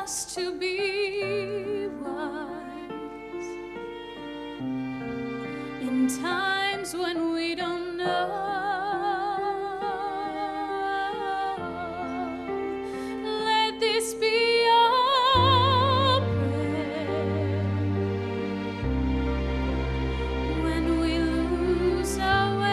us to be wise in times when we don't know. Let this be our prayer when we lose our way.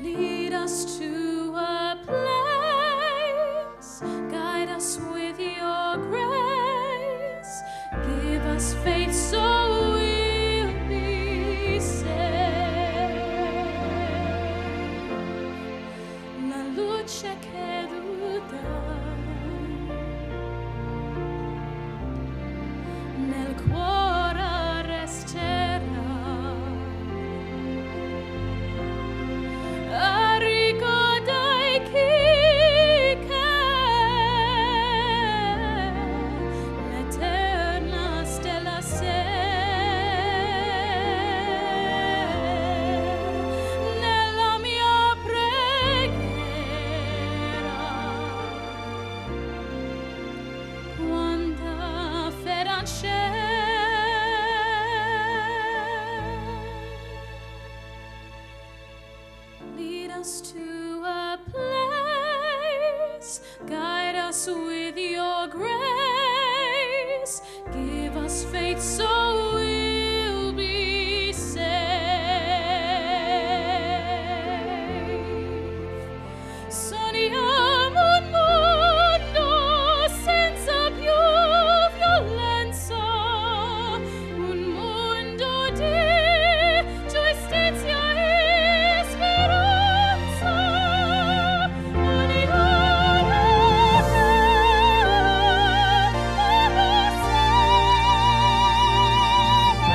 Lead us to a place, guide us with your grace, give us faith so we'll be saved. La luce che tu dai nel cuore resterà. Ricordai chi che l'eterna stella sei nella mia preghiera. Quanta fede c'è. Lead us to a place, guide us with your grace, give us faith so we'll be safe. Sogniamo un mondo senza più violenza, un mondo di giustizia e speranza. Unione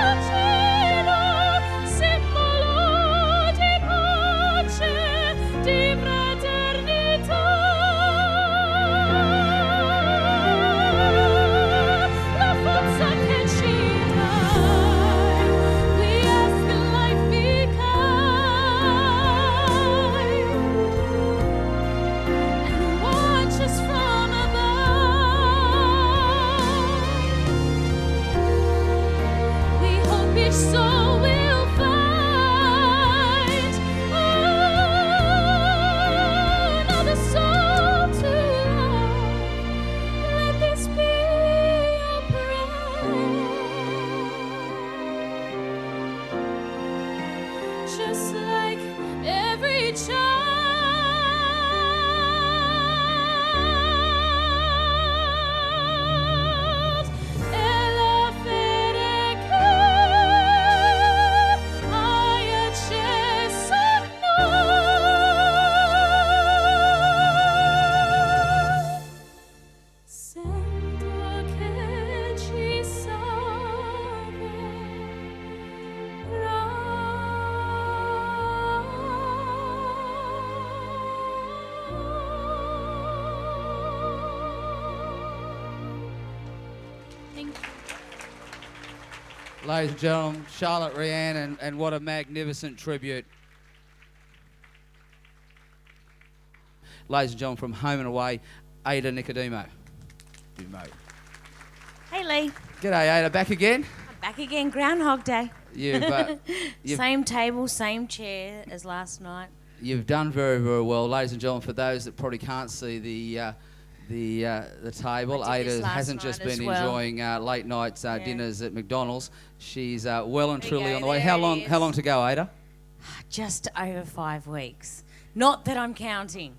al cielo, simbolo di pace, di fraternità. La forza che ci dai, we ask life be kind and watch us from above. We hope each soul will find another soul to love. Let this be our prayer, just like every child. E la fede che hai acceso in noi. Sento che ci Thank you. Ladies and gentlemen, Charlotte Rhiannon, and what a magnificent tribute. Ladies and gentlemen, from home and away, Ada Nicodemo. Hey Lee, G'day, Ada, back again? I'm back again, Groundhog Day. You've Same table, same chair as last night. You've done very, very well, ladies and gentlemen. For those that probably can't see the table, I did this Ada last hasn't just night as been well. enjoying late night dinners at McDonald's. She's well and There you truly go, on the way. there How it long? is. How long to go, Ada? Just over 5 weeks. Not that I'm counting.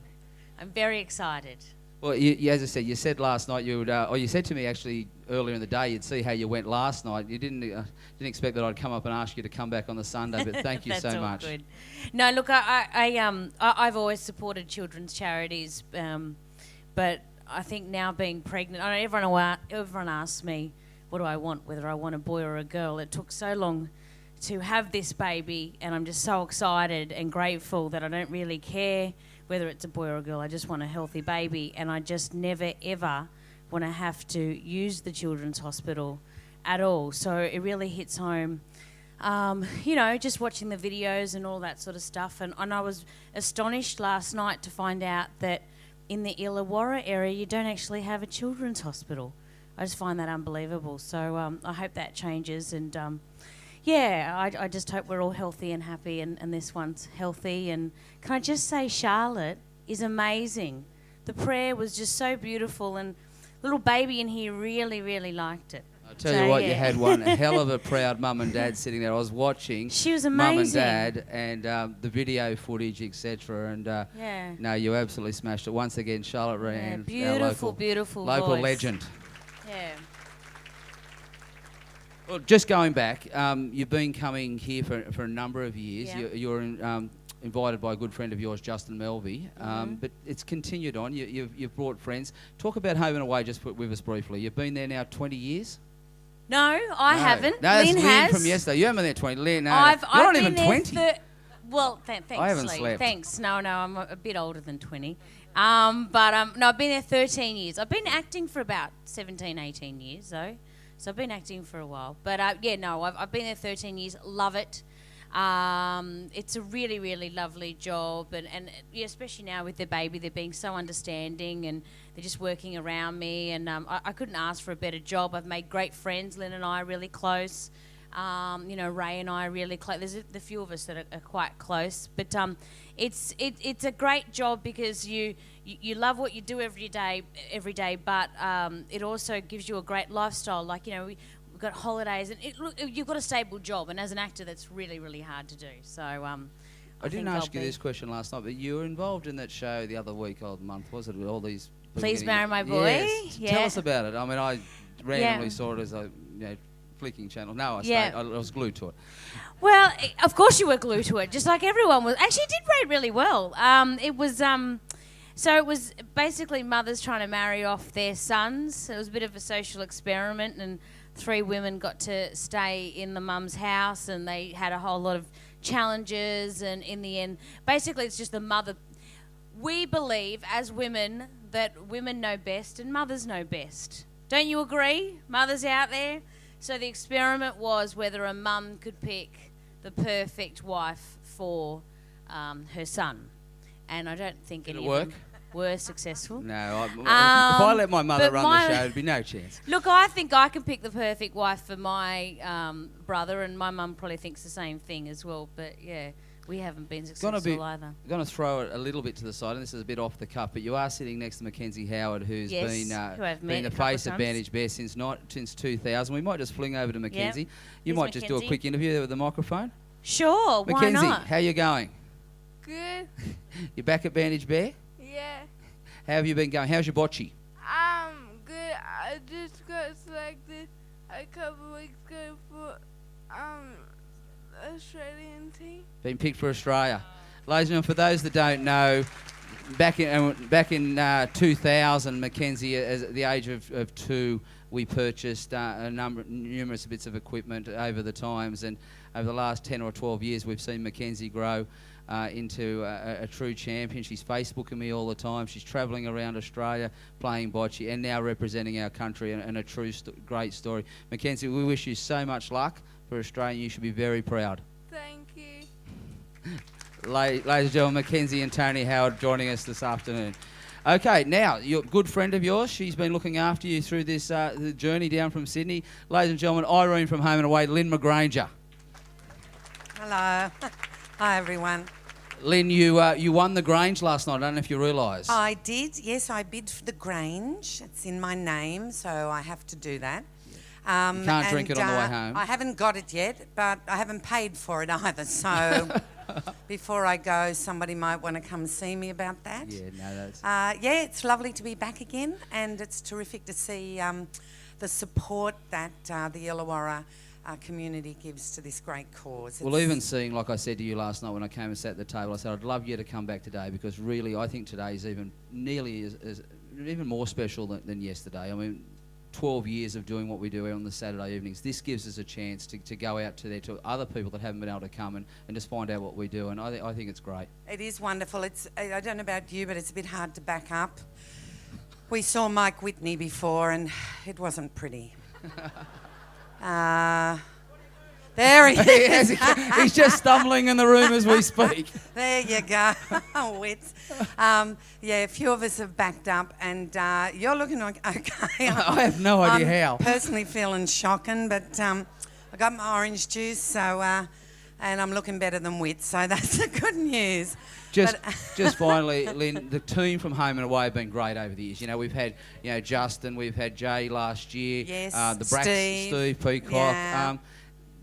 I'm very excited. Well, you, as I said, you said last night you would, or you said to me actually earlier in the day, you'd see how you went last night. You didn't expect that I'd come up and ask you to come back on the Sunday, but thank you That's so all much. good. No, look, I've always supported children's charities, but I think now being pregnant, I know everyone asks me, what do I want, whether I want a boy or a girl. It took so long to have this baby, and I'm just so excited and grateful that I don't really care whether it's a boy or a girl. I just want a healthy baby, and I just never, ever want to have to use the children's hospital at all. So it really hits home just watching the videos and all that sort of stuff. And I was astonished last night to find out that in the Illawarra area, you don't actually have a children's hospital. I just find that unbelievable. So I hope that changes. And I just hope we're all healthy and happy, and this one's healthy. And can I just say, Charlotte is amazing. The prayer was just so beautiful, and little baby in here really, really liked it. I tell you what, you had one hell of a proud mum and dad sitting there. I was watching. She was amazing. Mum and dad, and the video footage, etc. And no, you absolutely smashed it once again, Charlotte Rand. Beautiful, beautiful local voice. legend. Yeah. Well, just going back, you've been coming here for a number of years. Yeah. You're invited by a good friend of yours, Justin Melby, but it's continued on. You've brought friends. Talk about Home and Away just with us briefly. You've been there now 20 years? No, I haven't. No, that's Lynn Lynn has. from yesterday. You haven't been there 20. Lynn, I've you're not been even there 20. Thanks, I haven't Lee. slept. Thanks. No, I'm a bit older than 20. No, I've been there 13 years. I've been acting for about 17, 18 years, though. So I've been acting for a while. But, I've been there 13 years. Love it. It's a really, really lovely job. And especially now with the baby, they're being so understanding and they're just working around me. And I couldn't ask for a better job. I've made great friends. Lynn and I are really close. Ray and I are really close. There's a few of us that are quite close. But it's a great job because you love what you do every day, but it also gives you a great lifestyle. Like, we've got holidays, and you've got a stable job, and as an actor, that's really, really hard to do. So I didn't ask you this question last night, but you were involved in that show the other week, old month, was it? With all these people Please Marry My Boy? Yes. Yeah. Tell us about it. I mean, I randomly saw it as a flicking channel. No, I was glued to it. Well, of course you were glued to it, just like everyone was. Actually, it did rate really well. It was basically mothers trying to marry off their sons. It was a bit of a social experiment, and 3 women got to stay in the mum's house, and they had a whole lot of challenges, and in the end, basically it's just the mother. We believe as women that women know best and mothers know best. Don't you agree, mothers out there? So the experiment was whether a mum could pick the perfect wife for her son. And I don't think any of them were successful. No, if I let my mother run the show, there'd be no chance. Look, I think I can pick the perfect wife for my brother, and my mum probably thinks the same thing as well. But yeah, we haven't been successful either. I'm going to throw it a little bit to the side, and this is a bit off the cuff, but you are sitting next to Mackenzie Howard, who's been the face of Bandage Bear since 2000. We might just fling over to Mackenzie. Yep. You might just do a quick interview there with the microphone. Sure, why Mackenzie, not? how you going? Good. You back at Bandage Bear? Yeah. How have you been going? How's your bocce? Good. I just got selected a couple weeks ago for Australian team. Been picked for Australia. Ladies and gentlemen, for those that don't know, back in 2000, Mackenzie, at the age of 2, we purchased numerous bits of equipment over the times, and over the last 10 or 12 years, we've seen Mackenzie grow into a true champion. She's Facebooking me all the time. She's travelling around Australia playing bocce and now representing our country, and a true great story. Mackenzie, we wish you so much luck for Australia. You should be very proud. Thank you. Ladies and gentlemen, Mackenzie and Tony Howard joining us this afternoon. Okay, now, your good friend of yours, she's been looking after you through this the journey down from Sydney. Ladies and gentlemen, Irene from Home and Away, Lynn McGranger. Hello. Hi, everyone. Lynn, you won the Grange last night. I don't know if you realise. I did. Yes, I bid for the Grange. It's in my name, so I have to do that. You can't drink it on the way home. I haven't got it yet, but I haven't paid for it either. So before I go, somebody might want to come see me about that. Yeah, no, that's... it's lovely to be back again, and it's terrific to see the support that the Illawarra community gives to this great cause. Well, even seeing, like I said to you last night when I came and sat at the table, I said I'd love you to come back today, because really I think today is even more special than yesterday. I mean, 12 years of doing what we do on the Saturday evenings. This gives us a chance to go out to other people that haven't been able to come and just find out what we do, and I think it's great. It is wonderful. I don't know about you, but it's a bit hard to back up. We saw Mike Whitney before, and it wasn't pretty. There he is. He's just stumbling in the room as we speak. There you go. Wits. Yeah, a few of us have backed up, and you're looking like okay. I have no idea how. Personally feeling shocking, but I got my orange juice, so and I'm looking better than Wits, so that's the good news. Just finally, Lynn, the team from Home and Away have been great over the years. You know, we've had Justin, we've had Jay last year. Yes, the Braxton, Steve Peacock. Yeah.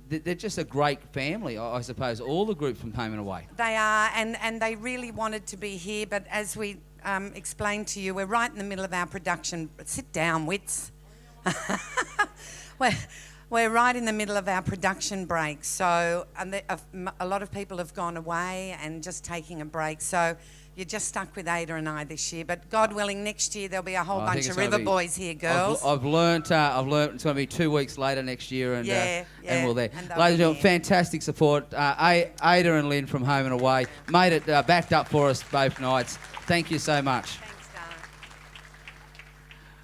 They're just a great family, I suppose, all the group from Home and Away. They are, and they really wanted to be here, but as we explained to you, we're right in the middle of our production. Sit down, Wits. We're right in the middle of our production break, so a lot of people have gone away and just taking a break. So you're just stuck with Ada and I this year, but God willing, next year there'll be a whole bunch of River Boys here, girls. I've learnt it's going to be 2 weeks later next year, and we're there. And Ladies and gentlemen, fantastic support. Ada and Lynn from Home and Away made it backed up for us both nights. Thank you so much. Thanks, darling.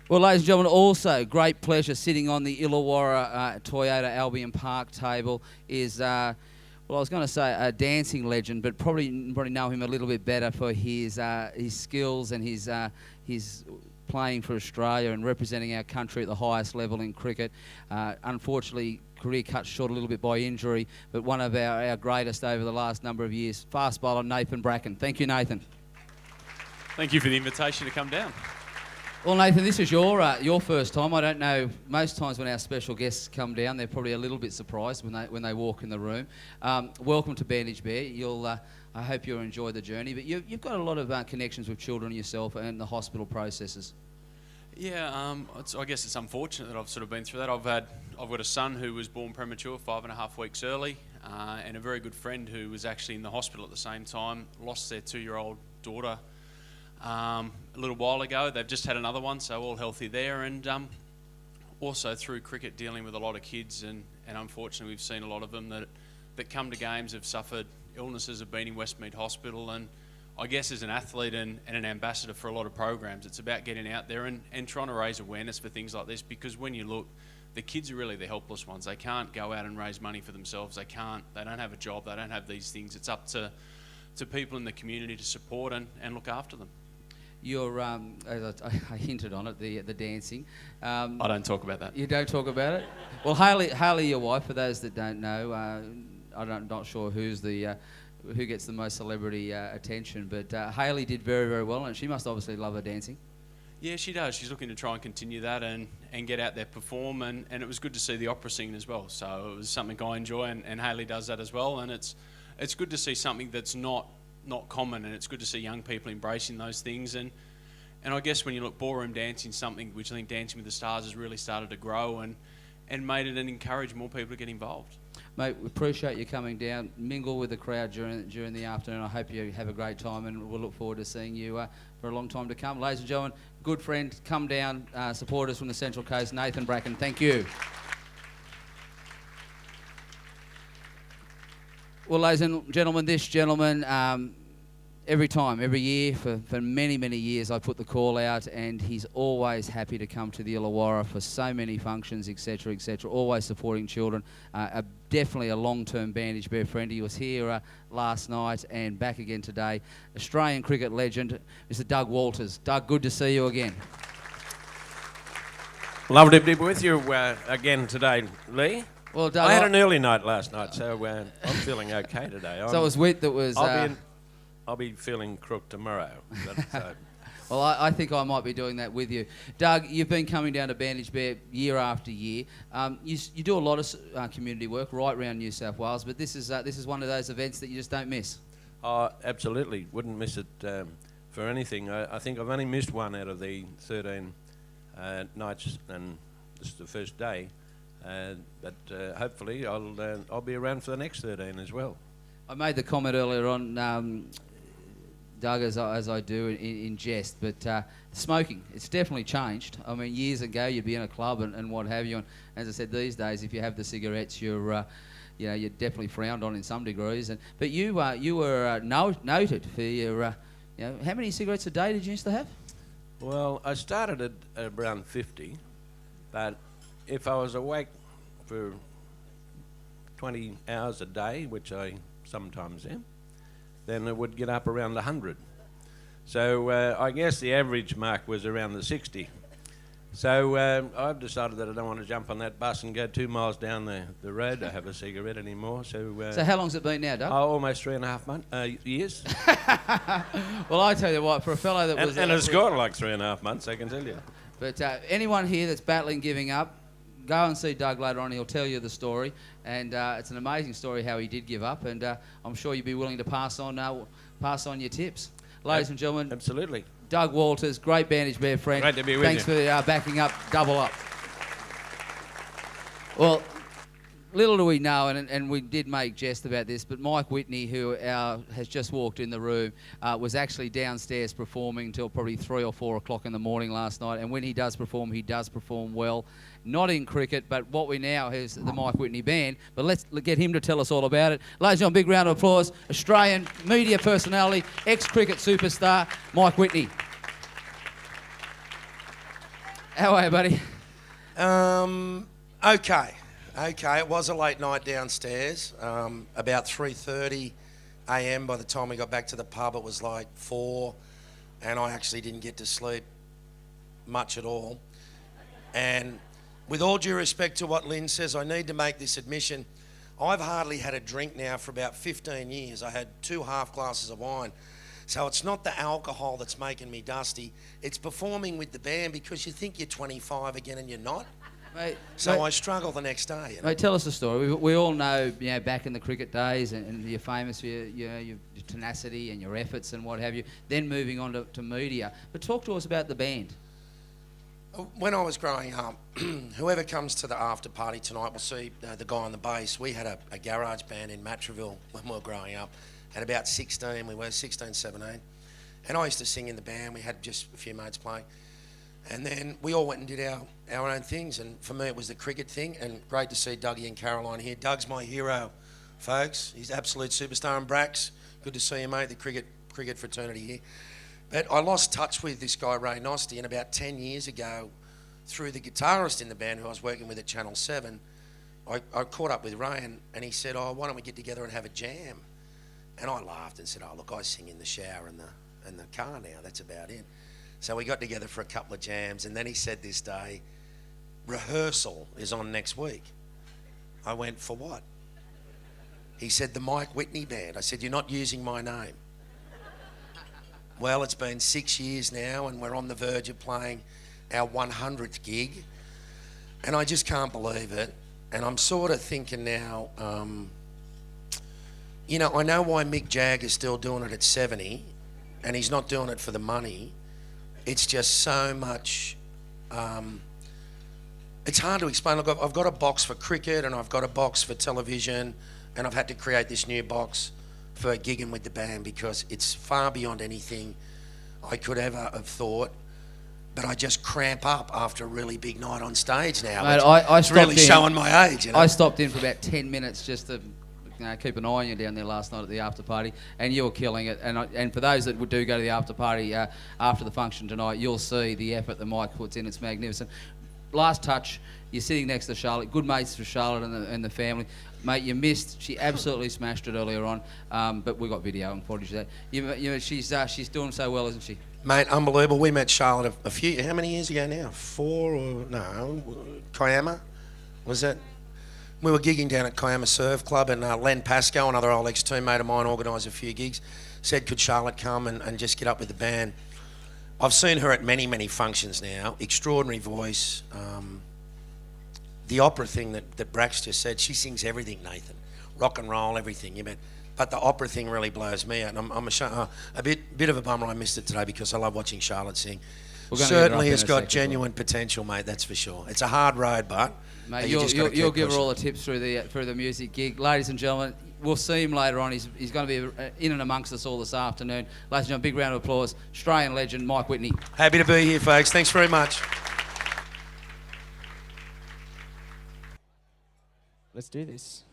Well, ladies and gentlemen, also great pleasure sitting on the Illawarra Toyota Albion Park table is, well, I was going to say a dancing legend, but probably know him a little bit better for his skills and his playing for Australia and representing our country at the highest level in cricket. Unfortunately, career cut short a little bit by injury, but one of our greatest over the last number of years. Fast bowler Nathan Bracken. Thank you, Nathan. Thank you for the invitation to come down. Well, Nathan, this is your first time. I don't know. Most times when our special guests come down, they're probably a little bit surprised when they walk in the room. Welcome to Bandage Bear. I hope you'll enjoy the journey. But you've got a lot of connections with children yourself and the hospital processes. Yeah, I guess it's unfortunate that I've sort of been through that. I've got a son who was born premature, 5.5 weeks early, and a very good friend who was actually in the hospital at the same time, lost their 2-year-old daughter a little while ago. They've just had another one, so all healthy there. And also through cricket, dealing with a lot of kids, and unfortunately we've seen a lot of them that come to games have suffered illnesses, have been in Westmead Hospital. And I guess as an athlete and an ambassador for a lot of programs, it's about getting out there and trying to raise awareness for things like this, because when you look, the kids are really the helpless ones. They can't go out and raise money for themselves. They don't have a job. They don't have these things. It's up to people in the community to support and look after them. You're, as I hinted on it, the dancing. I don't talk about that. You don't talk about it? Well, Hayley, your wife, for those that don't know, I'm not sure who gets the most celebrity attention, but Hayley did very, very well, and she must obviously love her dancing. Yeah, she does. She's looking to try and continue that and get out there, perform, and it was good to see the opera singing as well. So it was something I enjoy, and Hayley does that as well, and it's good to see something that's not common, and it's good to see young people embracing those things. And I guess when you look, ballroom dancing, something which I think Dancing with the Stars has really started to grow and made it and encourage more people to get involved. Mate, we appreciate you coming down, mingle with the crowd during the afternoon. I hope you have a great time, and we'll look forward to seeing you for a long time to come. Ladies and gentlemen, good friend, come down, support us from the Central Coast, Nathan Bracken. Thank you. Well, ladies and gentlemen, this gentleman, every year, for many, many years, I put the call out, and he's always happy to come to the Illawarra for so many functions, etc., etc., always supporting children. Definitely a long-term Bandage Bear friend. He was here last night and back again today. Australian cricket legend, Mr. Doug Walters. Doug, good to see you again. Lovely to be with you again today, Lee. Well, Doug, I had an early night last night, so I'm feeling okay today. So it was Whit that was... I'll be feeling crook tomorrow. Well, I think I might be doing that with you. Doug, you've been coming down to Bandage Bear year after year. You do a lot of community work right around New South Wales, but this is one of those events that you just don't miss. Oh, absolutely. Wouldn't miss it for anything. I think I've only missed one out of the 13 nights, and this is the first day. But hopefully I'll be around for the next 13 as well. I made the comment earlier on, Doug, as I do in jest, but smoking, it's definitely changed. I mean, years ago you'd be in a club and what have you, and as I said, these days if you have the cigarettes, you're definitely frowned on in some degrees. But you were noted for your, how many cigarettes a day did you used to have? Well, I started at around 50, but if I was awake for 20 hours a day, which I sometimes am, then it would get up around 100. So I guess the average mark was around the 60. So I've decided that I don't want to jump on that bus and go 2 miles down the road to have a cigarette anymore. So how long's it been now, Doug? almost 3.5 years. Well, I tell you what, for a fellow that was... And it's gone like 3.5 months, I can tell you. But anyone here that's battling giving up, go and see Doug later on. He'll tell you the story. And it's an amazing story how he did give up. And I'm sure you'd be willing to pass on your tips. Ladies and gentlemen... Absolutely. Doug Walters, great Bandage Bear friend. Great to be with Thanks you. for backing up, double up. Well, little do we know, and we did make jest about this, but Mike Whitney, who has just walked in the room, was actually downstairs performing until probably 3 or 4 o'clock in the morning last night. And when he does perform well. Not in cricket, but what we now has the Mike Whitney Band. But let's get him to tell us all about it. Ladies and gentlemen, big round of applause. Australian media personality, ex-cricket superstar, Mike Whitney. How are you, buddy? Okay. It was a late night downstairs. About 3:30 a.m. By the time we got back to the pub, it was like 4, and I actually didn't get to sleep much at all. And with all due respect to what Lynn says, I need to make this admission. I've hardly had a drink now for about 15 years. I had 2 half glasses of wine. So it's not the alcohol that's making me dusty. It's performing with the band because you think you're 25 again and you're not. Mate, I struggle the next day. You know? Mate, tell us a story. We all know, back in the cricket days, and you're famous for your tenacity and your efforts and what have you. Then moving on to media. But talk to us about the band. When I was growing up, whoever comes to the after party tonight will see the guy on the bass. We had a garage band in Matraville when we were growing up. At about 16, we were 16, 17. And I used to sing in the band. We had just a few mates playing. And then we all went and did our own things. And for me, it was the cricket thing. And great to see Dougie and Caroline here. Doug's my hero, folks. He's absolute superstar. And Brax, good to see you, mate, the cricket fraternity here. But I lost touch with this guy, Ray Nosty, and about 10 years ago, through the guitarist in the band who I was working with at Channel 7, I caught up with Ray and he said, why don't we get together and have a jam? And I laughed and said, look, I sing in the shower and the car now, that's about it. So we got together for a couple of jams, and then he said this day, rehearsal is on next week. I went, for what? He said, the Mike Whitney Band. I said, you're not using my name. Well, it's been 6 years now, and we're on the verge of playing our 100th gig, and I just can't believe it. And I'm sort of thinking now, I know why Mick Jagger's still doing it at 70, and he's not doing it for the money. It's just so much. It's hard to explain. Look, I've got a box for cricket, and I've got a box for television, and I've had to create this new box for gigging with the band because it's far beyond anything I could ever have thought. But I just cramp up after a really big night on stage now. Mate, I it's really showing my age. I stopped in for about 10 minutes just to keep an eye on you down there last night at the after party, and you were killing it. And for those that do go to the after party after the function tonight, you'll see the effort that Mike puts in. It's magnificent. Last touch, you're sitting next to Charlotte, good mates for Charlotte and the family. Mate, you missed. She absolutely smashed it earlier on, but we got video and footage of that. She's doing so well, isn't she? Mate, unbelievable. We met Charlotte how many years ago now? 4 or no? Kiama, was it? We were gigging down at Kiama Surf Club, and Len Pascoe, another old ex-teammate of mine, organised a few gigs. Said, could Charlotte come and just get up with the band? I've seen her at many, many functions now. Extraordinary voice. The opera thing that Brax just said, she sings everything, Nathan. Rock and roll, everything. But the opera thing really blows me out. And I'm a bit of a bummer I missed it today because I love watching Charlotte sing. Certainly has got genuine potential, mate, that's for sure. It's a hard road, but mate, you'll give her all the tips through the music gig. Ladies and gentlemen, we'll see him later on. He's going to be in and amongst us all this afternoon. Ladies and gentlemen, big round of applause. Australian legend, Mike Whitney. Happy to be here, folks. Thanks very much. Let's do this.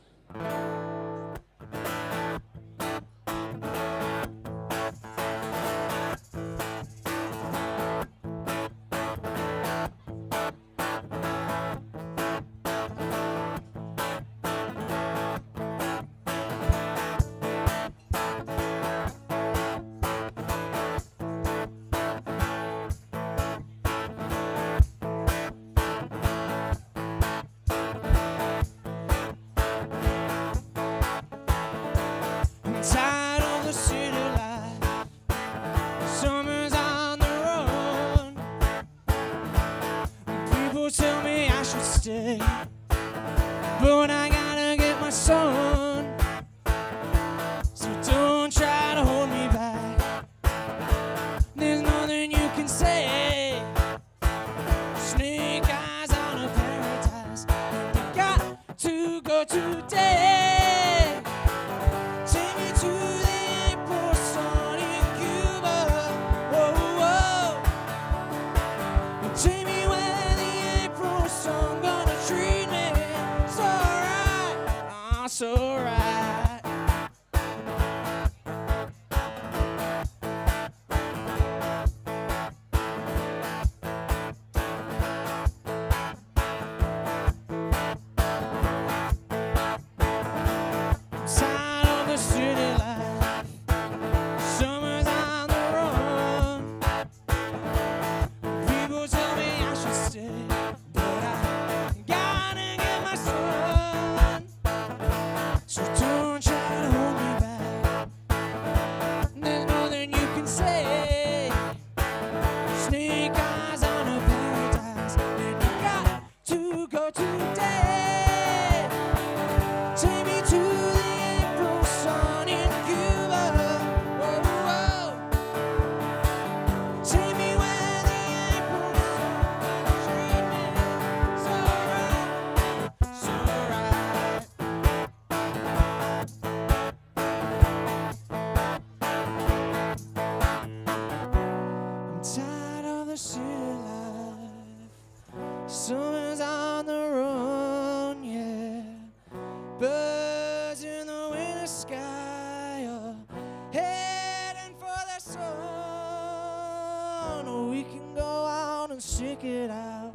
stick it out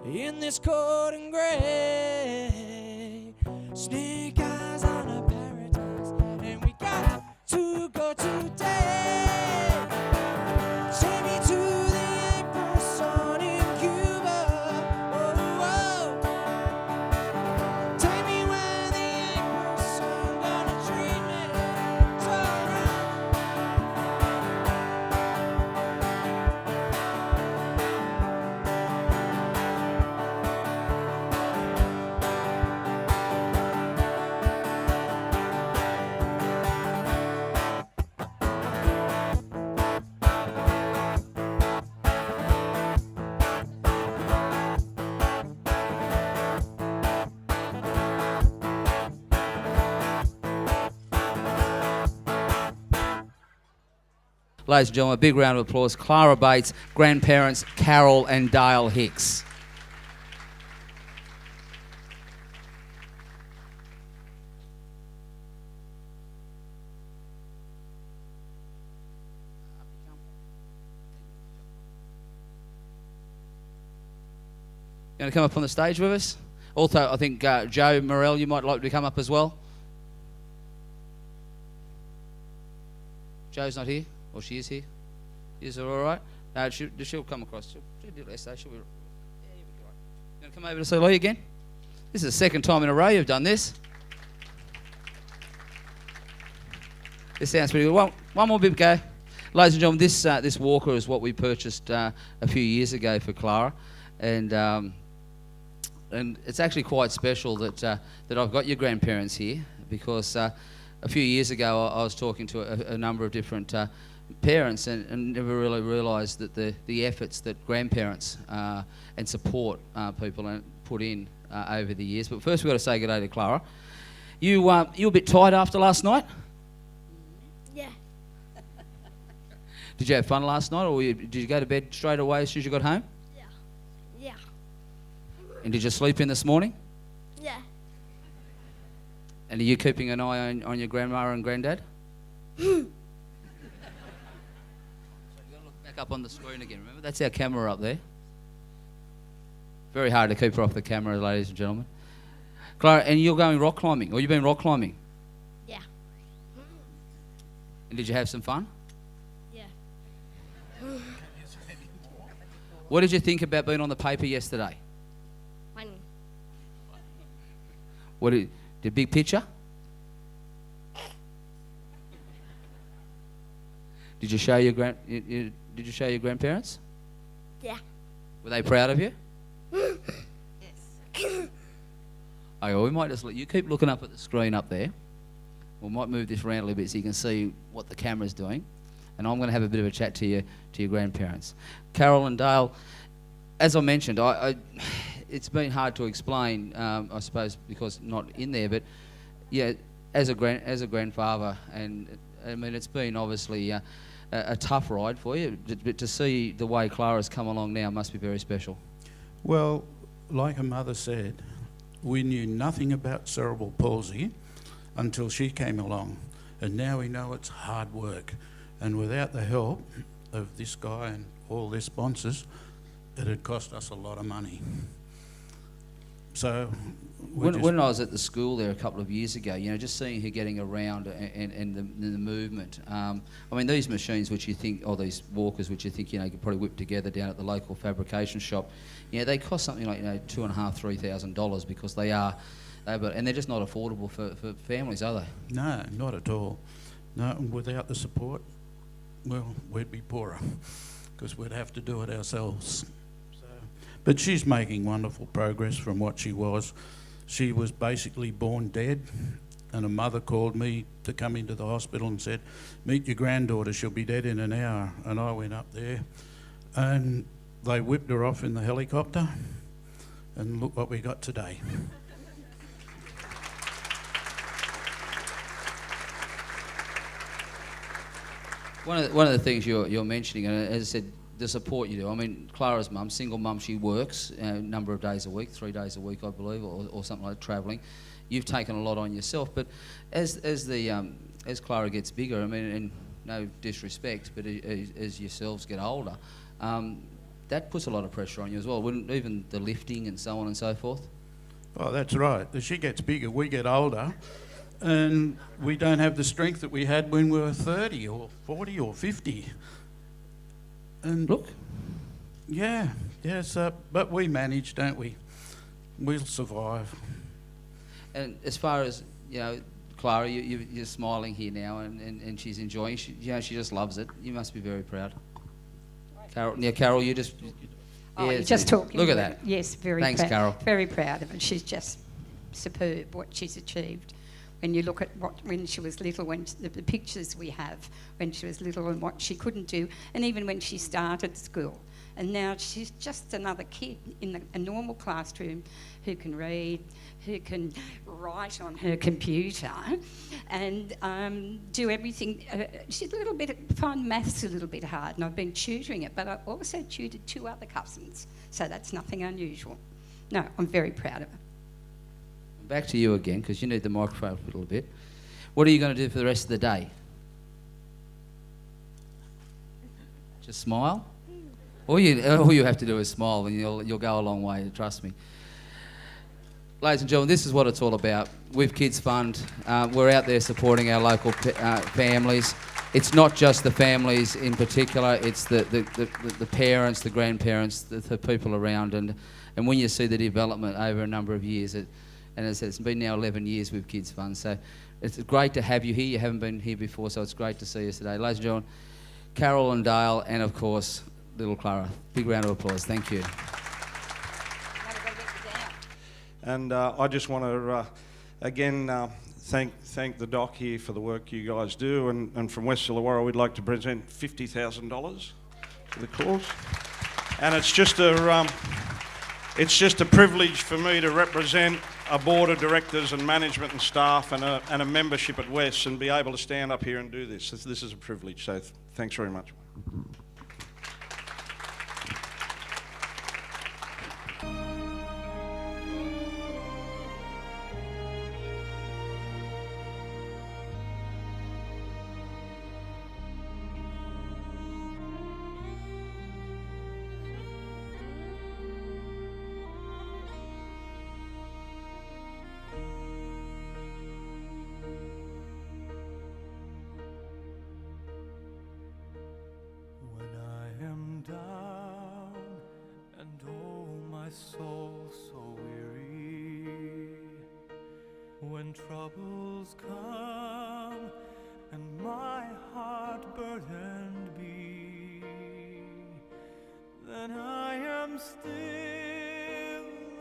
in this cold and gray. Snake eyes on a paradise, and we got to go today. Take me to the April sun in Cuba. Oh, oh. Take me where the April sun gonna treat me so right. Ladies and gentlemen, a big round of applause. Clara Bates, grandparents Carol and Dale Hicks. You want to come up on the stage with us? Also, I think Joe Morell, you might like to come up as well. Joe's not here. Or she is here. Is it all right? No, she'll come across. She'll do less, she'll be. Yeah, you'll be all right. You want to come over to see Lee again? This is the second time in a row you've done this. This sounds pretty good. One more bit, go. Ladies and gentlemen, this walker is what we purchased a few years ago for Clara, and it's actually quite special that I've got your grandparents here, because a few years ago I was talking to a number of different parents and never really realised that the efforts that grandparents and support people put in over the years. But first we've got to say good day to Clara. You were a bit tired after last night? Yeah. Did you have fun last night, or did you go to bed straight away as soon as you got home? Yeah. Yeah. And did you sleep in this morning? Yeah. And are you keeping an eye on your grandma and granddad? So you've got to look back up on the screen again, remember? That's our camera up there. Very hard to keep her off the camera, ladies and gentlemen. Clara, and you're going rock climbing, or you've been rock climbing? Yeah. And did you have some fun? Yeah. What did you think about being on the paper yesterday? Funny. What the big picture? Did you show your did you show your grandparents? Yeah. Were they proud of you? Yes. Okay, well, we might just let you keep looking up at the screen up there. We might move this around a little bit so you can see what the camera's doing. And I'm going to have a bit of a chat to your grandparents. Carol and Dale, as I mentioned, it's been hard to explain, I suppose, because not in there. But yeah, as a grandfather, and I mean, it's been obviously a tough ride for you. But to see the way Clara's come along now must be very special. Well, like her mother said, we knew nothing about cerebral palsy until she came along, and now we know it's hard work. And without the help of this guy and all their sponsors, it had cost us a lot of money. So when I was at the school there a couple of years ago, you know, just seeing her getting around and the movement. I mean, these machines which you think, or these walkers which you think, you know, you could probably whip together down at the local fabrication shop, you know, they cost something like, you know, $2,500-3,000 because and they're just not affordable for families, are they? No, not at all. No, without the support, well, we'd be poorer because we'd have to do it ourselves. But she's making wonderful progress from what she was. She was basically born dead, and her mother called me to come into the hospital and said, "Meet your granddaughter, she'll be dead in an hour." And I went up there, and they whipped her off in the helicopter, and look what we got today. One of the things you're mentioning, and as I said, the support you do. I mean, Clara's mum, single mum, she works a number of days a week, 3 days a week, I believe, or something like travelling. You've taken a lot on yourself, but as Clara gets bigger, I mean, and no disrespect, but as yourselves get older, that puts a lot of pressure on you as well, wouldn't even the lifting and so on and so forth? Oh, that's right. As she gets bigger, we get older, and we don't have the strength that we had when we were 30 or 40 or 50. And Look. yeah, yes, but we manage, don't we? We'll survive. And as far as, you know, Clara, you're smiling here now, and she's enjoying. She just loves it. You must be very proud. Carol, you just. Oh, yeah, you're just talking. Look at that. Yes, very Thanks, proud. Carol. Very proud of her. She's just superb what she's achieved. When you look at when she was little, the pictures we have when she was little and what she couldn't do, and even when she started school. And now she's just another kid in a normal classroom who can read, who can write on her computer and do everything. She's a little bit, find maths a little bit hard, and I've been tutoring it, but I also tutored 2 other cousins, so that's nothing unusual. No, I'm very proud of her. Back to you again, because you need the microphone a little bit. What are you going to do for the rest of the day? Just smile? All you have to do is smile, and you'll go a long way, trust me. Ladies and gentlemen, this is what it's all about. With Kids Fund, we're out there supporting our local families. It's not just the families in particular, it's the parents, the grandparents, the people around. And when you see the development over a number of years, and as I said, it's been now 11 years with Kids Fund, so it's great to have you here. You haven't been here before, so it's great to see us today. Ladies and gentlemen, Carol and Dale, and of course, little Clara. Big round of applause. Thank you. And I just want to, again, thank the doc here for the work you guys do. And from West Illawarra, we'd like to present $50,000 to the cause. And it's just a privilege for me to represent a board of directors and management and staff and a membership at West and be able to stand up here and do this. This is a privilege. So thanks very much. When troubles come and my heart burdened be, then I am still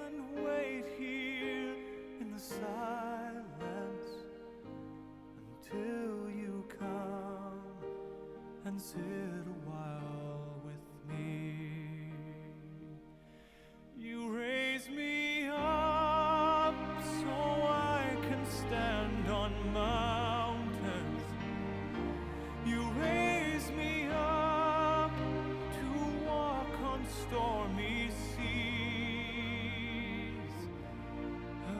and wait here in the silence until you come and sit a while with me. You raise me up so I can stand on mountains. You raise me up to walk on stormy seas.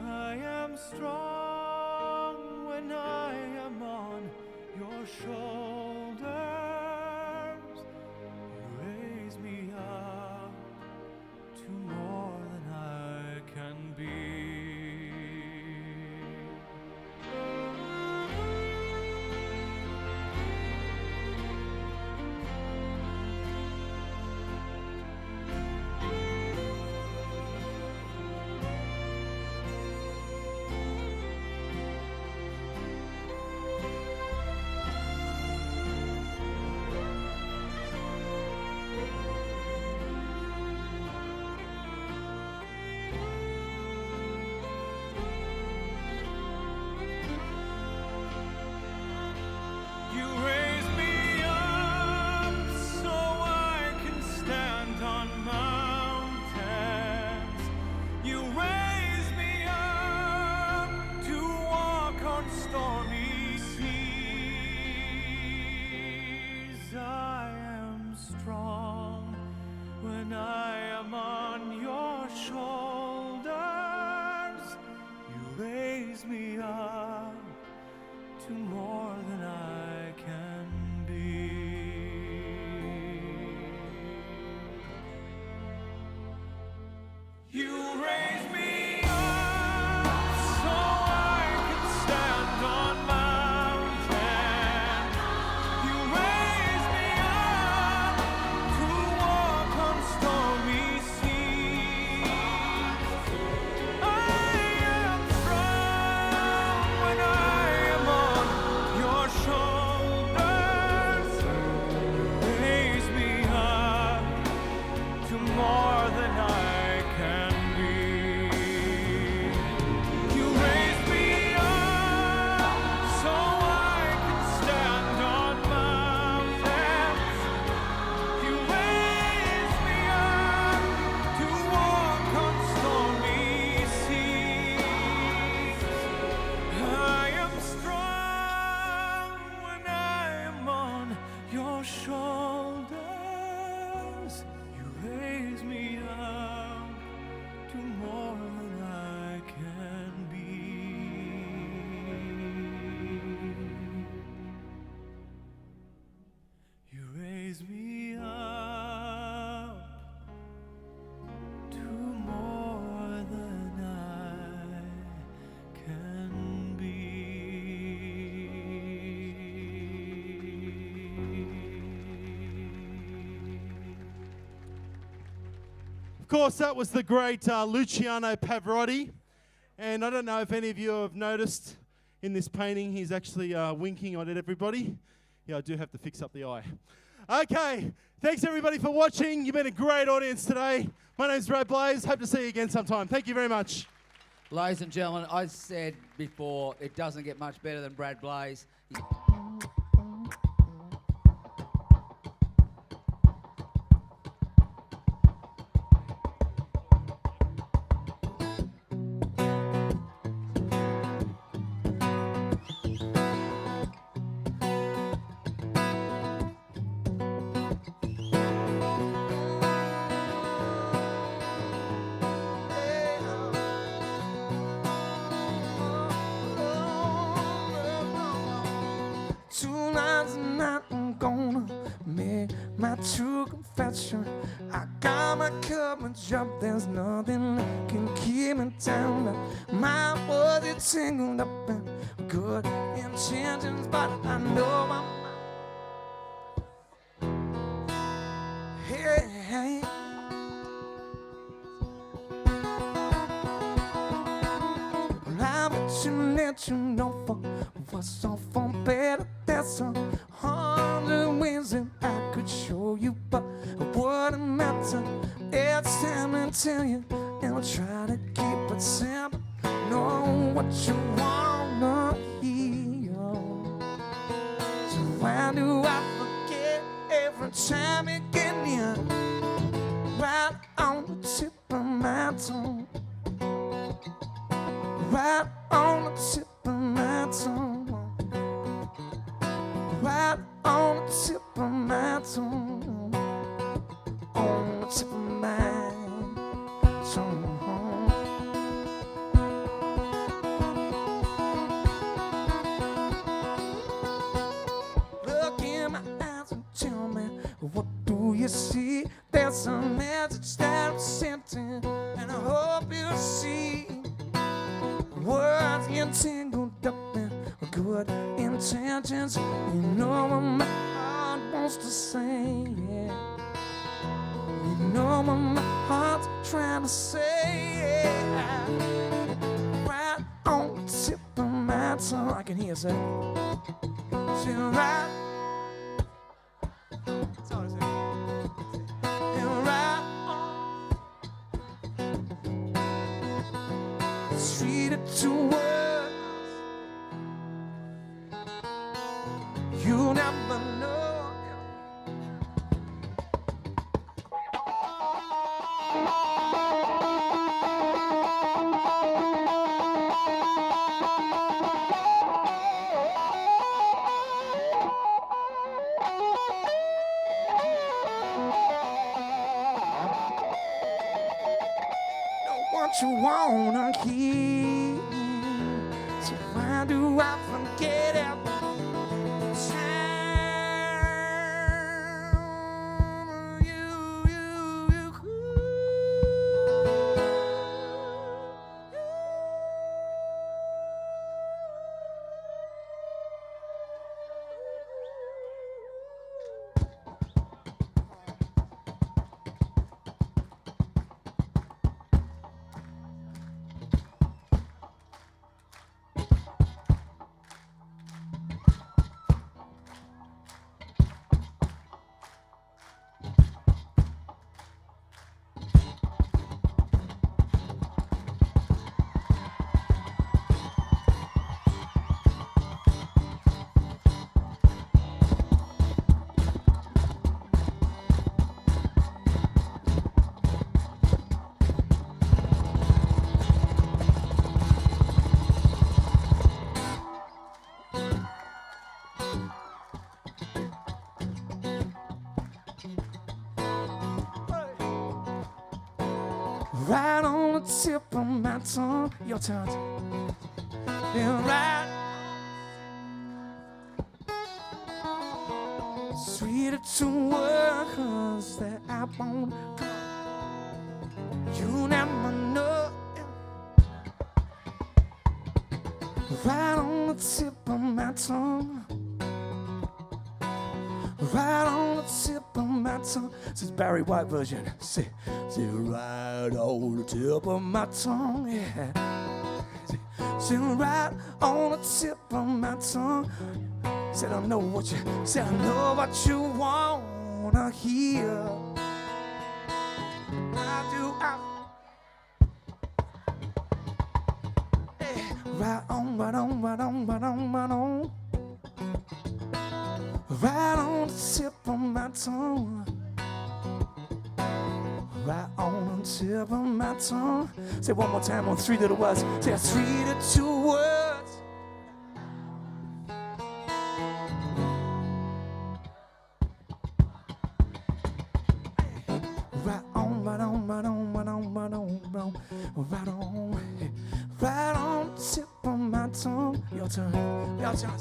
I am strong when I am on your shoulders. shoulders, you raise me up to more than I can be. You raise me up to more than I can be. Of course, that was the great Luciano Pavarotti. And I don't know if any of you have noticed in this painting, he's actually winking on at everybody. Yeah, I do have to fix up the eye. Okay, thanks everybody for watching. You've been a great audience today. My name's Brad Blaze. Hope to see you again sometime. Thank you very much. Ladies and gentlemen, I said before, it doesn't get much better than Brad Blaze. Tonight's the night I'm gonna make my true confession. I got my courage up, there's nothing that can keep me down. My body tangled up in good intentions, but I know I'm hey, hey. Well, I bet you let you know for what's all for better. There's 100 ways that I could show you, but it wouldn't matter. It's time to tell you, and I'll try to keep it simple. Know what you wanna hear. So why do I forget every time you get near? Right on the tip of my tongue. Right on the tip of my tongue. Right on the tip of my tongue. On the tip of my tongue. Look in my eyes and tell me, what do you see? There's a message that I'm sending, and I hope you see. Words entangled up in good intentions. You know what my heart wants to say, yeah. You know what my heart's trying to say, yeah. Right on the tip of my tongue, I can hear it say, say right. That's all I say. And right on, treated to words you never know. Know what you wanna hear. So why do I forget everything? right on the tip of my tongue. Your turn. And right. Sweeter to words that I won't. You never know. Right on the tip of my tongue. Right on the tip of my tongue. This is Barry White version. Say right on the tip of my tongue. Yeah. Say right on the tip of my tongue. Said I know what you. Said I know what you wanna hear. I do. Hey, right on, right on, right on, right on, right on. Right on the tip of my tongue. Right on the tip of my tongue. Say one more time on three little words. Say three little words. Right on, right on, right on, right on, right on, right on, right on, right on the tip of my tongue. Your turn, your turn.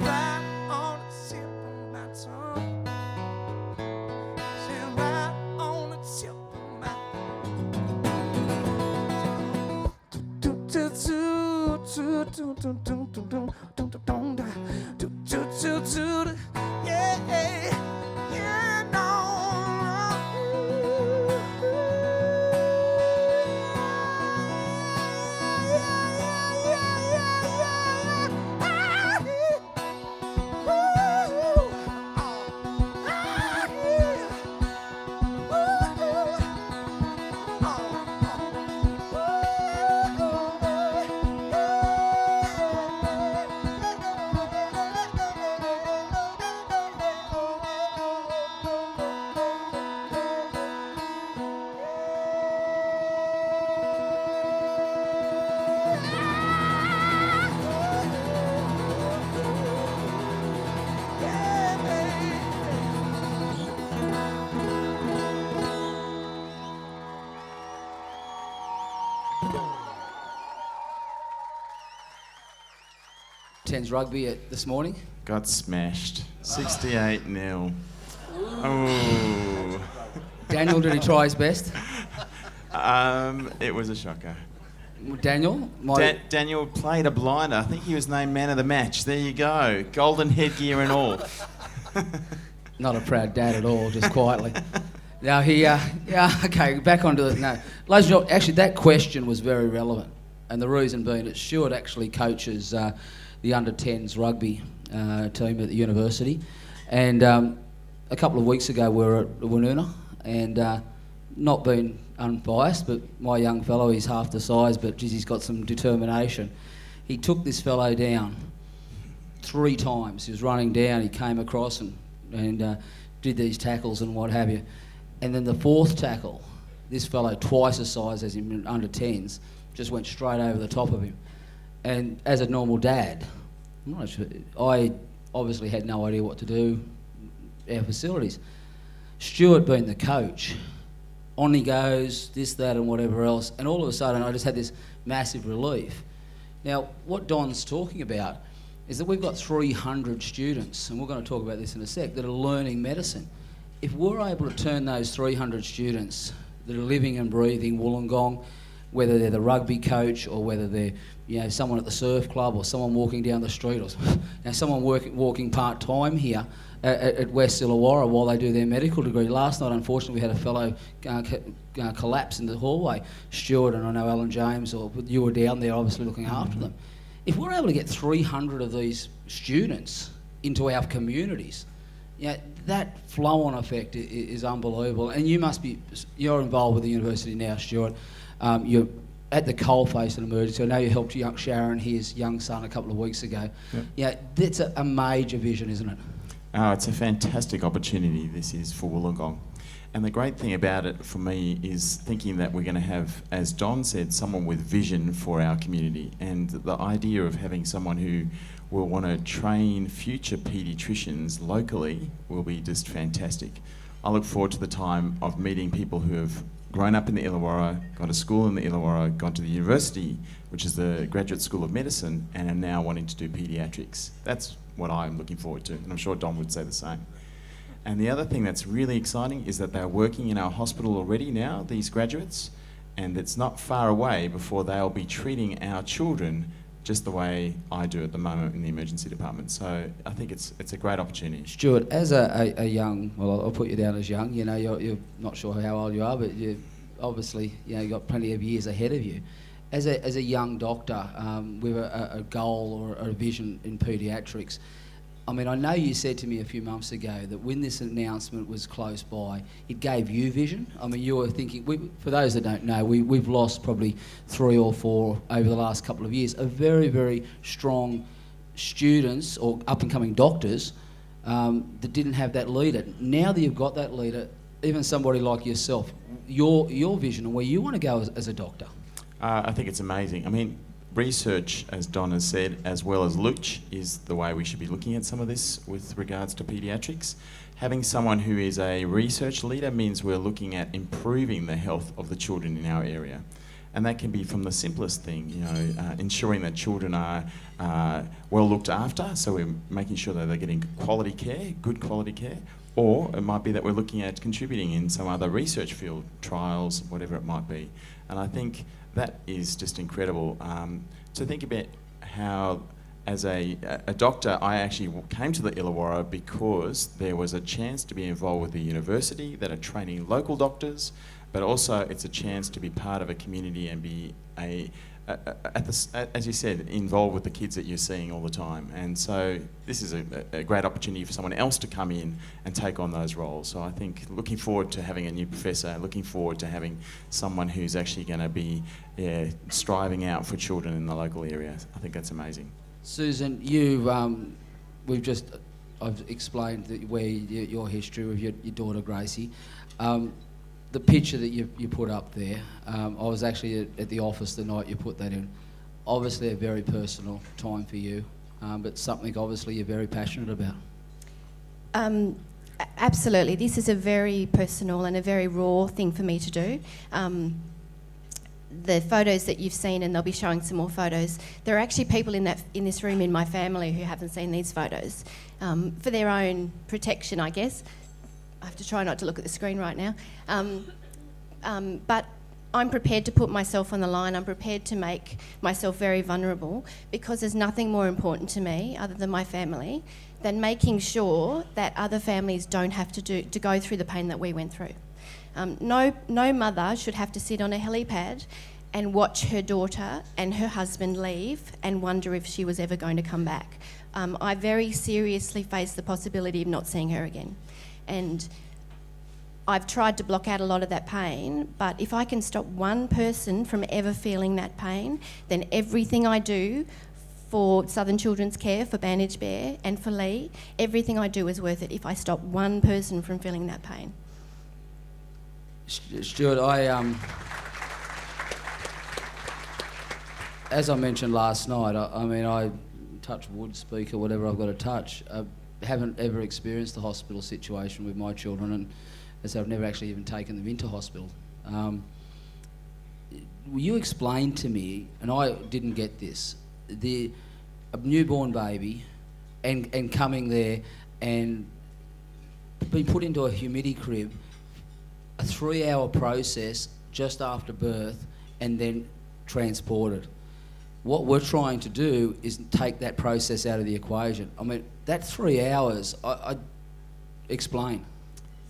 Right on the tip of my tongue. Say right on the tip of my. Yeah, yeah, no. Tens rugby this morning. Got smashed. 68-0. Oh. Daniel, did he try his best? It was a shocker. Daniel? Daniel played a blinder. I think he was named man of the match. There you go. Golden headgear and all. Not a proud dad at all, just quietly. Now okay, back onto it. No. Ladies and gentlemen, actually that question was very relevant. And the reason being that Stuart actually coaches the under-10s rugby team at the university. And a couple of weeks ago we were at Woonona, and not being unbiased, but my young fellow, he's half the size, but geez, he's got some determination. He took this fellow down 3 times. He was running down, he came across and did these tackles and what have you. And then the 4th tackle, this fellow, twice the size as him in under-10s, just went straight over the top of him. And as a normal dad, I'm not sure, I obviously had no idea what to do, our facilities. Stuart being the coach, on he goes, this, that and whatever else, and all of a sudden I just had this massive relief. Now, what Don's talking about is that we've got 300 students, and we're going to talk about this in a sec, that are learning medicine. If we're able to turn those 300 students that are living and breathing Wollongong, whether they're the rugby coach or whether they're someone at the surf club or someone walking down the street or someone walking part-time here at West Illawarra while they do their medical degree. Last night, unfortunately, we had a fellow collapse in the hallway. Stuart and I know Alan James, or you were down there obviously looking after them. If we're able to get 300 of these students into our communities, that flow-on effect is unbelievable. And you're involved with the university now, Stuart. You're at the coalface in emergency. I know you helped young Sharon, his young son, a couple of weeks ago. Yep. Yeah, that's a major vision, isn't it? Oh, it's a fantastic opportunity this is for Wollongong. And the great thing about it for me is thinking that we're going to have, as Don said, someone with vision for our community. And the idea of having someone who will want to train future paediatricians locally will be just fantastic. I look forward to the time of meeting people who have grown up in the Illawarra, gone to school in the Illawarra, gone to the university, which is the Graduate School of Medicine, and are now wanting to do paediatrics. That's what I'm looking forward to, and I'm sure Don would say the same. And the other thing that's really exciting is that they're working in our hospital already now, these graduates, and it's not far away before they'll be treating our children just the way I do at the moment in the emergency department. So I think it's a great opportunity. Stuart, as a young, well, I'll put you down as young, you know, you're not sure how old you are, but you obviously, you know, you've got plenty of years ahead of you. As a young doctor with a goal or a vision in paediatrics, I mean, I know you said to me a few months ago that when this announcement was close by, it gave you vision. I mean, you were thinking, for those that don't know, we've lost probably 3 or 4 over the last couple of years, of very, very strong students or up-and-coming doctors that didn't have that leader. Now that you've got that leader, even somebody like yourself, your vision and where you want to go as a doctor. I think it's amazing. I mean, research, as Don has said, as well as Luch, is the way we should be looking at some of this with regards to paediatrics. Having someone who is a research leader means we're looking at improving the health of the children in our area. And that can be from the simplest thing, you know, ensuring that children are well looked after, so we're making sure that they're getting quality care, good quality care, or it might be that we're looking at contributing in some other research field, trials, whatever it might be. And I think that is just incredible. To think about how, as a doctor, I actually came to the Illawarra because there was a chance to be involved with the university that are training local doctors, but also it's a chance to be part of a community and be as you said, involved with the kids that you're seeing all the time. And so this is a great opportunity for someone else to come in and take on those roles. So I think looking forward to having a new professor, looking forward to having someone who's actually going to be striving out for children in the local area. I think that's amazing. Susan, I've explained your history with your daughter Gracie. The picture that you put up there, I was actually at the office the night you put that in. Obviously a very personal time for you, but something obviously you're very passionate about. Absolutely. This is a very personal and a very raw thing for me to do. The photos that you've seen, and they'll be showing some more photos, there are actually people in this room in my family who haven't seen these photos. For their own protection, I guess. I have to try not to look at the screen right now. But I'm prepared to put myself on the line. I'm prepared to make myself very vulnerable because there's nothing more important to me, other than my family, than making sure that other families don't have to go through the pain that we went through. No mother should have to sit on a helipad and watch her daughter and her husband leave and wonder if she was ever going to come back. I very seriously face the possibility of not seeing her again. And I've tried to block out a lot of that pain, but if I can stop one person from ever feeling that pain, then everything I do for Southern Children's Care, for Bandage Bear and for Lee, everything I do is worth it if I stop one person from feeling that pain. Stuart, as I mentioned last night, I touch wood, speak or whatever I've got to touch. Haven't ever experienced the hospital situation with my children, and as I've never actually even taken them into hospital. You explained to me, and I didn't get this, a newborn baby and coming there and being put into a humidity crib, a 3-hour process just after birth and then transported. What we're trying to do is take that process out of the equation. I mean, that 3 hours, I explain.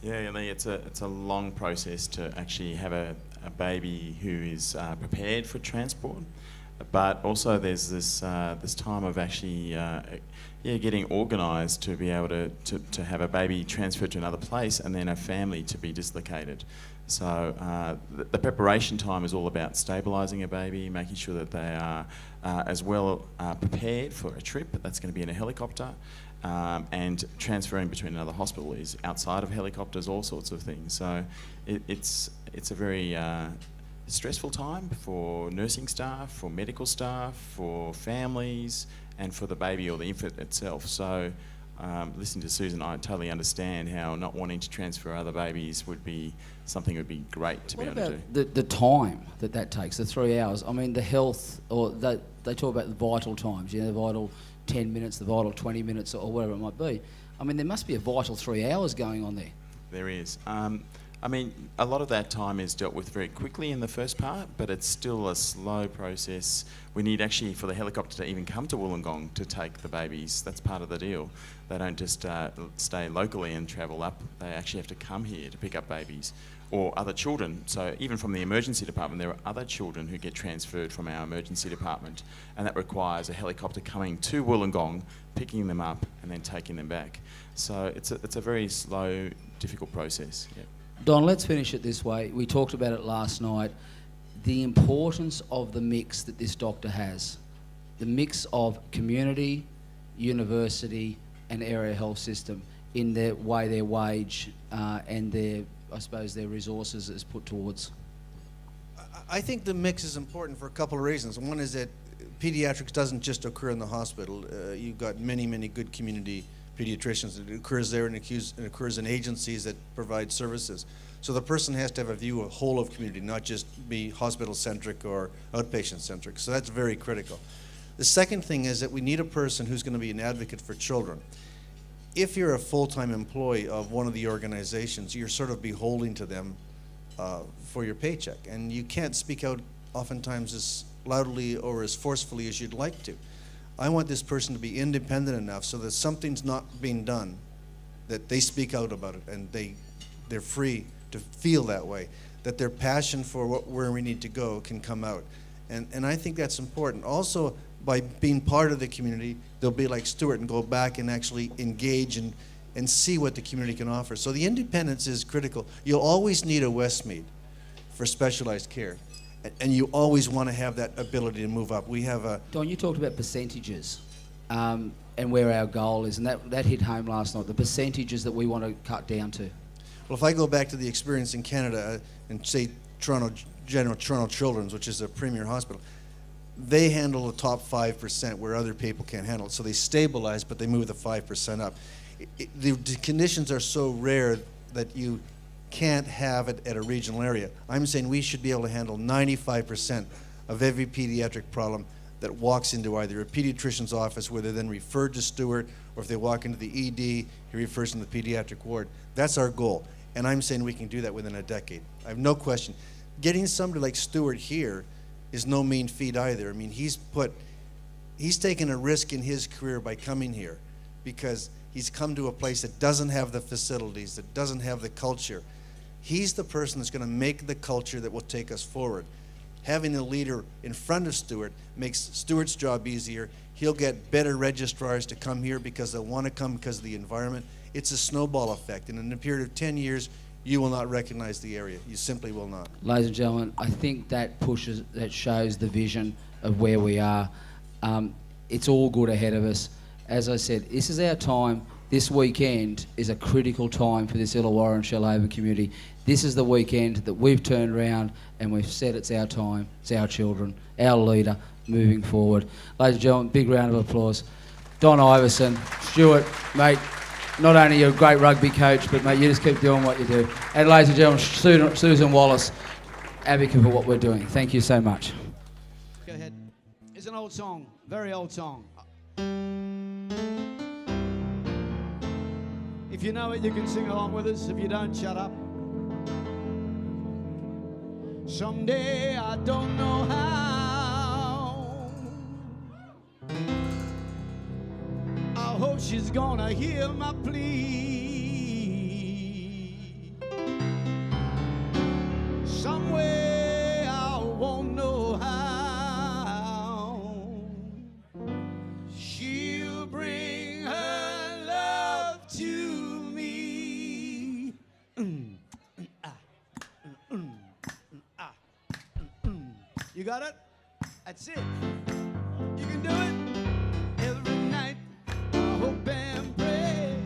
Yeah, I mean, it's a long process to actually have a baby who is prepared for transport, but also there's this time of actually getting organised to be able to have a baby transferred to another place and then a family to be dislocated. So the preparation time is all about stabilising a baby, making sure that they are as well prepared for a trip that's going to be in a helicopter, and transferring between another hospital is outside of helicopters, all sorts of things. So it's a very stressful time for nursing staff, for medical staff, for families, and for the baby or the infant itself. So listening to Susan, I totally understand how not wanting to transfer other babies would be something that would be great to be able to do. The time that takes, the 3 hours? I mean, the health, or they talk about the vital times, the vital 10 minutes, the vital 20 minutes, or whatever it might be. I mean, there must be a vital 3 hours going on there. There is. I mean, a lot of that time is dealt with very quickly in the first part, but it's still a slow process. We need actually for the helicopter to even come to Wollongong to take the babies. That's part of the deal. They don't just stay locally and travel up. They actually have to come here to pick up babies or other children. So even from the emergency department, there are other children who get transferred from our emergency department, and that requires a helicopter coming to Wollongong, picking them up and then taking them back. So it's a very slow, difficult process. Yeah. Don, let's finish it this way. We talked about it last night. The importance of the mix that this doctor has. The mix of community, university and area health system in the way their wage and their, I suppose, their resources is put towards. I think the mix is important for a couple of reasons. One is that pediatrics doesn't just occur in the hospital. You've got many, many good community pediatricians. It occurs there and it occurs in agencies that provide services. So the person has to have a view of whole of community, not just be hospital-centric or outpatient-centric. So that's very critical. The second thing is that we need a person who's going to be an advocate for children. If you're a full-time employee of one of the organizations, you're sort of beholden to them for your paycheck. And you can't speak out oftentimes as loudly or as forcefully as you'd like to. I want this person to be independent enough so that something's not being done, that they speak out about it and they're free to feel that way, that their passion for where we need to go can come out. And I think that's important. Also, by being part of the community, they'll be like Stuart and go back and actually engage and see what the community can offer. So the independence is critical. You'll always need a Westmead for specialized care. And you always want to have that ability to move up. We have a... Don, you talked about percentages and where our goal is, and that hit home last night, the percentages that we want to cut down to. Well, if I go back to the experience in Canada and say Toronto Children's, which is a premier hospital, they handle the top 5% where other people can't handle it. So they stabilize, but they move the 5% up. The conditions are so rare that you can't have it at a regional area. I'm saying we should be able to handle 95% of every pediatric problem that walks into either a pediatrician's office where they're then referred to Stuart, or if they walk into the ED, he refers them to the pediatric ward. That's our goal. And I'm saying we can do that within a decade. I have no question. Getting somebody like Stuart here is no mean feat either. I mean, he's taken a risk in his career by coming here because he's come to a place that doesn't have the facilities, that doesn't have the culture. He's the person that's going to make the culture that will take us forward. Having a leader in front of Stuart makes Stuart's job easier. He'll get better registrars to come here because they'll want to come because of the environment. It's a snowball effect, and in a period of 10 years, you will not recognize the area. You simply will not. Ladies and gentlemen, I think that shows the vision of where we are. It's all good ahead of us. As I said, this is our time. This weekend is a critical time for this Illawarra and Shellhaven community. This is the weekend that we've turned around and we've said it's our time, it's our children, our leader moving forward. Ladies and gentlemen, big round of applause. Don Iverson, Stuart, mate, not only you're a great rugby coach, but mate, you just keep doing what you do. And ladies and gentlemen, Susan Wallace, advocate for what we're doing. Thank you so much. Go ahead. It's an old song, very old song. If you know it, you can sing along with us. If you don't, shut up. Someday, I don't know how, I hope she's gonna hear my plea. Some way, I won't know how, she'll bring her love to me. You got it? That's it. You can do it. Every night I hope and pray,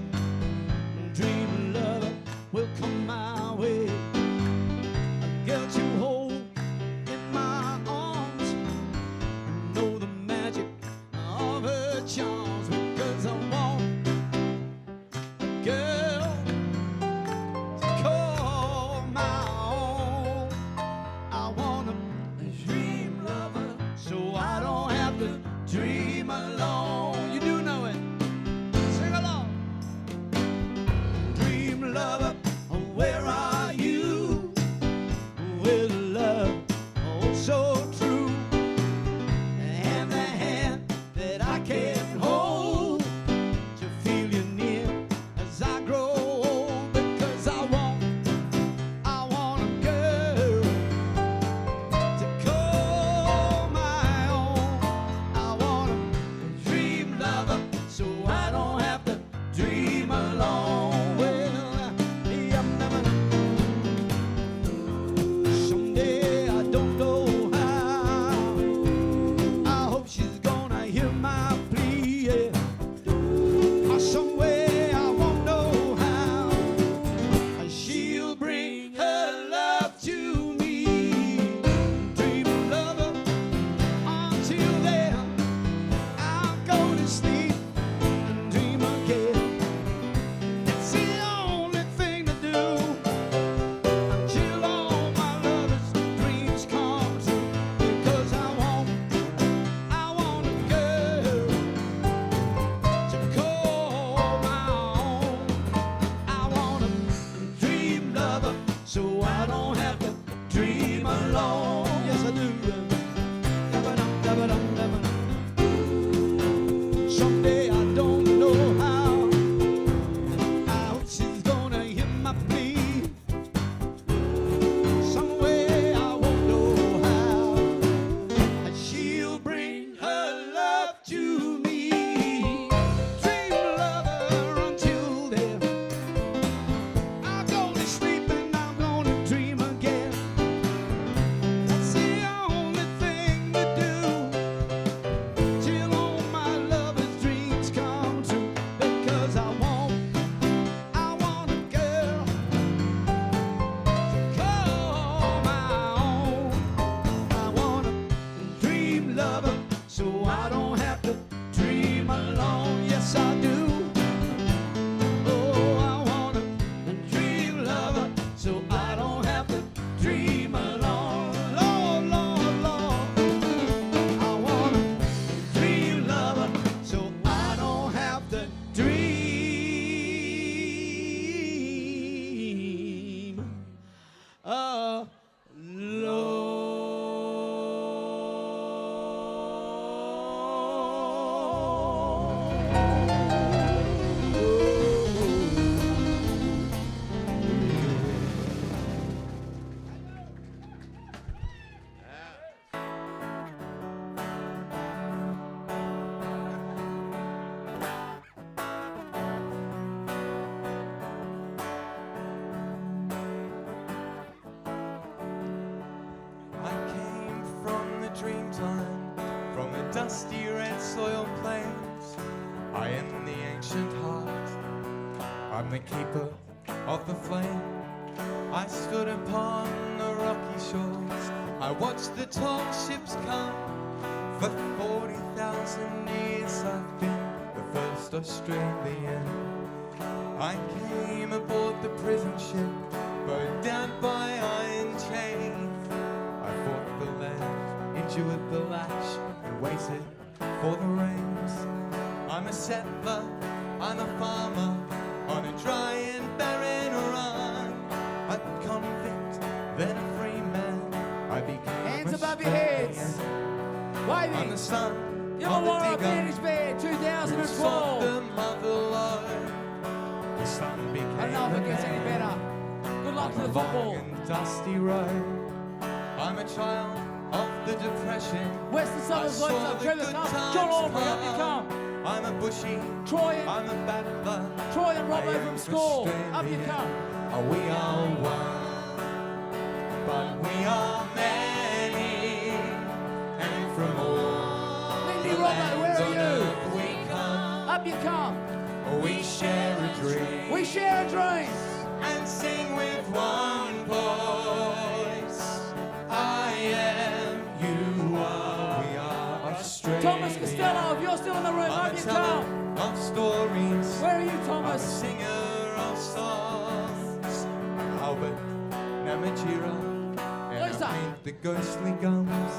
dream lover will come my way. A girl to hold in my arms, know the magic of her charms, because I want I'm the keeper of the flame. I stood upon the rocky shores. I watched the tall ships come. For 40,000 years I've been the first Australian. I came aboard the prison ship, bowed down by iron chains. I fought the land, endured the lash, and waited for the rains. I'm a settler, I'm a farmer, on a dry and barren run. A convict, then a free man. I became Hands a above your heads. Australian. Waving. I'm the son You're of the Warrior digger Bandage Band who sought 2012. the mother lode. The sun became I don't know if it gets any better. Good luck to the football. long and dusty road. I'm a child of the depression. Western Suburbs I Lights saw up. the Trevor, good come. times John Aubrey, up you come. come. I'm a bushy. Troy and, I'm a battler. Troy and I Robbo am from school. Up you Australian. come. Oh, we are one, but we are many, and from all Lindy the Robbo, lands where on are you? earth we come. Up you come. We share a dream. We share a dream. And sing with one voice. I am, you are, we are Australia. Thomas Costello, if you're still in the room, I'm up a you teller come. of stories. Where are you, I'm a Thomas? singer of songs. Albert Namatjira, and Lisa. I paint the ghostly gums.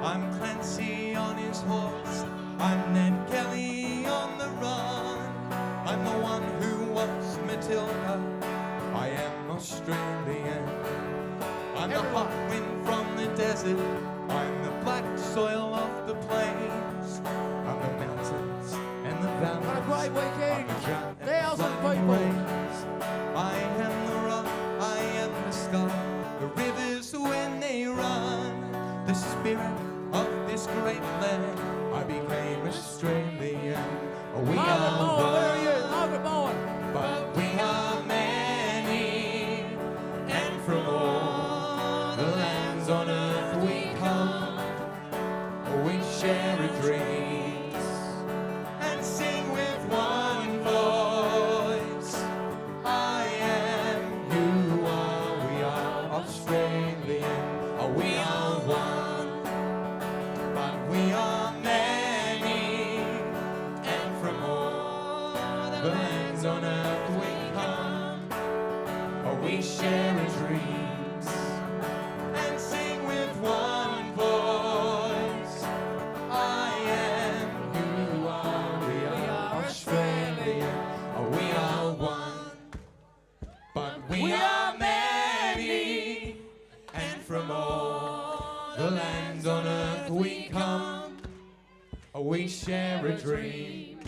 I'm Clancy on his horse. I'm Ned Kelly on the run. I'm the one who was Matilda. I am Australian. I'm the hot wind from the desert. I'm the black soil of the plains. I'm the mountains and the valleys. What a great weekend. I'm the drought and the Thousands of flooding people. rains. I am the rock, I am the sky. The rivers when they run. The spirit of this great land. I became Australian. We Margaret are Bowen, one, where are you? Margaret Bowen. but we are many, and from all the lands on earth we come. We share a dream and sing with one voice. I am, you are, we are Australian. We are one, but we are many, and from all the lands on earth we come. We share a dreams and sing with one voice. I am, you are, we are Australian. We are one, but we are many, and from all the lands on earth we come. We share a dream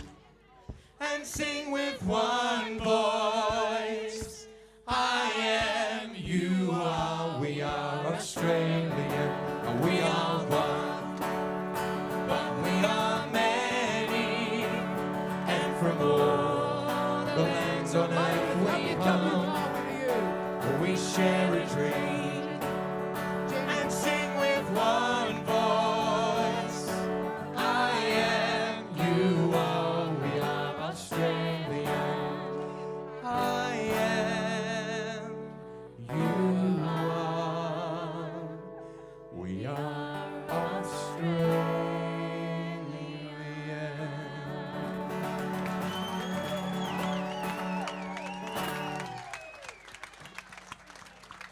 and sing with one voice. I am, you are, we are Australian. We are one, but we are many, and from all the lands on earth we come. We share a dream and sing with one voice. I am, you are, we are Australian. I am, you are, we are Australian.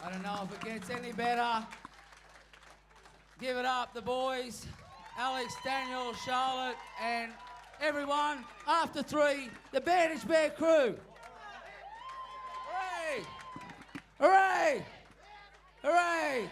I don't know if it gets any better. Give it up, the boys. Alex, Daniel, Charlotte, and everyone. After 3, the Bandage Bear crew. Hooray! Hooray! Hooray!